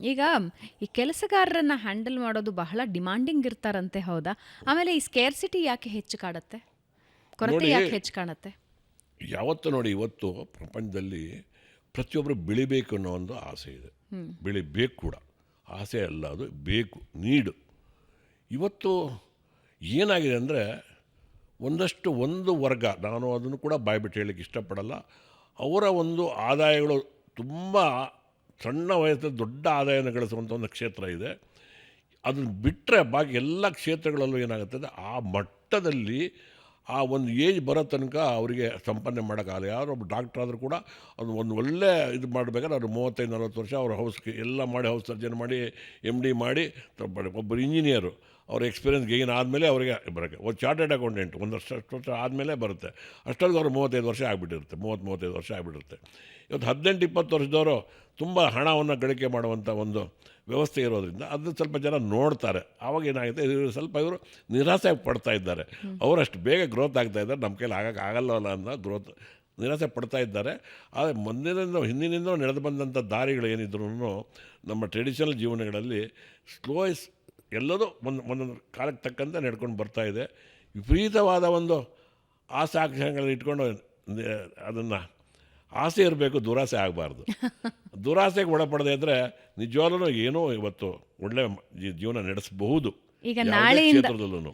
ಈಗ ಈ ಕೆಲಸಗಾರರನ್ನ ಹ್ಯಾಂಡಲ್ ಮಾಡೋದು ಬಹಳ ಡಿಮಾಂಡಿಂಗ್ ಇರ್ತಾರಂತೆ, ಹೌದಾ? ಆಮೇಲೆ ಈ ಸ್ಕೇರ್ಸಿಟಿ ಯಾಕೆ ಹೆಚ್ಚು ಕಾಣತ್ತೆ? ಕೊರತೆ ನೋಡಿ, ಯಾಕೆ ಹೆಚ್ಚು ಕಾಣತ್ತೆ? ಯಾವತ್ತು ನೋಡಿ, ಇವತ್ತು ಪ್ರಪಂಚದಲ್ಲಿ ಪ್ರತಿಯೊಬ್ಬರು ಬೆಳಿಬೇಕು ಅನ್ನೋ ಒಂದು ಆಸೆ ಇದೆ. ಬೆಳಿಬೇಕು ಕೂಡ, ಆಸೆ ಅಲ್ಲ, ಅದು ಬೇಕು, ನೀಡು. ಇವತ್ತು ಏನಾಗಿದೆ ಅಂದರೆ, ಒಂದು ವರ್ಗ, ನಾನು ಅದನ್ನು ಕೂಡ ಬಾಯ್ಬಿಟ್ಟು ಹೇಳಲಿಕ್ಕೆ ಇಷ್ಟಪಡಲ್ಲ, ಅವರ ಒಂದು ಆದಾಯಗಳು ತುಂಬ ಸಣ್ಣ ವಯಸ್ಸಲ್ಲಿ ದೊಡ್ಡ ಆದಾಯನ ಗಳಿಸುವಂಥ ಒಂದು ಕ್ಷೇತ್ರ ಇದೆ. ಅದನ್ನು ಬಿಟ್ಟರೆ ಬಾಕಿ ಎಲ್ಲ ಕ್ಷೇತ್ರಗಳಲ್ಲೂ ಏನಾಗುತ್ತದೆ, ಆ ಮಟ್ಟದಲ್ಲಿ ಆ ಒಂದು ಏಜ್ ಬರೋ ತನಕ ಅವರಿಗೆ ಸಂಪಾದನೆ ಮಾಡೋಕ್ಕಾಗಲ್ಲ. ಯಾರೋ ಒಬ್ಬ ಡಾಕ್ಟ್ರ್ ಆದರೂ ಕೂಡ ಅದು ಒಂದು ಒಳ್ಳೆ ಇದು ಮಾಡಬೇಕಾದ್ರೆ ಅವ್ರು 35-40 ವರ್ಷ ಅವ್ರ ಹೌಸ್ಗೆ ಎಲ್ಲ ಮಾಡಿ, ಹೌಸ್ ಸರ್ಜನ್ ಮಾಡಿ, MD ಮಾಡಿ ಒಬ್ಬರು ಇಂಜಿನಿಯರು ಅವ್ರ ಎಕ್ಸ್ಪೀರಿಯನ್ಸ್ ಗೇನ್ ಆದಮೇಲೆ ಅವರಿಗೆ ಬರೋಕ್ಕೆ, ಒಂದು ಚಾರ್ಟೆಡ್ ಅಕೌಂಟೆಂಟ್ ಒಂದು ವರ್ಷ ಆದಮೇಲೆ ಬರುತ್ತೆ. ಅಷ್ಟೊಂದು ಅವರು 35 ವರ್ಷ ಆಗಿಬಿಟ್ಟಿರುತ್ತೆ, 30-35 ವರ್ಷ ಆಗಿಬಿಟ್ಟಿರುತ್ತೆ. ಇವತ್ತು 18-20 ವರ್ಷದವರು ತುಂಬ ಹಣವನ್ನು ಗಳಿಕೆ ಮಾಡುವಂಥ ಒಂದು ವ್ಯವಸ್ಥೆ ಇರೋದ್ರಿಂದ ಅದು ಸ್ವಲ್ಪ ಜನ ನೋಡ್ತಾರೆ. ಆವಾಗ ಏನಾಗುತ್ತೆ, ಇವರು ನಿರಾಸೆ ಪಡ್ತಾ ಇದ್ದಾರೆ. ಅವರಷ್ಟು ಬೇಗ ಗ್ರೋತ್ ಆಗ್ತಾ ಇದ್ದಾರೆ, ನಮ್ಮ ಕೈಲಿ ಆಗಲ್ಲವಲ್ಲ ಅನ್ನೋ ಗ್ರೋತ್ ನಿರಾಸೆ ಪಡ್ತಾ ಇದ್ದಾರೆ. ಆದರೆ ಹಿಂದಿನಿಂದ ನಡೆದು ಬಂದಂಥ ದಾರಿಗಳು ಏನಿದ್ರು ನಮ್ಮ ಟ್ರೆಡಿಷನಲ್ ಜೀವನಗಳಲ್ಲಿ ಎಲ್ಲದೂ ಒಂದೊಂದು ಕಾಲಕ್ಕೆ ತಕ್ಕಂತೆ ನಡ್ಕೊಂಡು ಬರ್ತಾ ಇದೆ. ವಿಪರೀತವಾದ ಒಂದು ಆಸೆ ಆಕಾಂಕ್ಷೆಗಳನ್ನ ಇಟ್ಕೊಂಡು ಅದನ್ನು ಆಸೆ ಇರಬೇಕು, ದುರಾಸೆ ಆಗಬಾರ್ದು. ದುರಾಸೆಗೆ ಒಳಪಡದೇ ಇದ್ದರೆ ನಿಜವಾಗ್ಲೂ ಏನೋ ಇವತ್ತು ಒಳ್ಳೆ ಜೀವನ ನಡೆಸಬಹುದು ಈಗ ಯಾವುದೇ ನಾಳೆಯಿಂದ ಕ್ಷೇತ್ರದಲ್ಲೂ.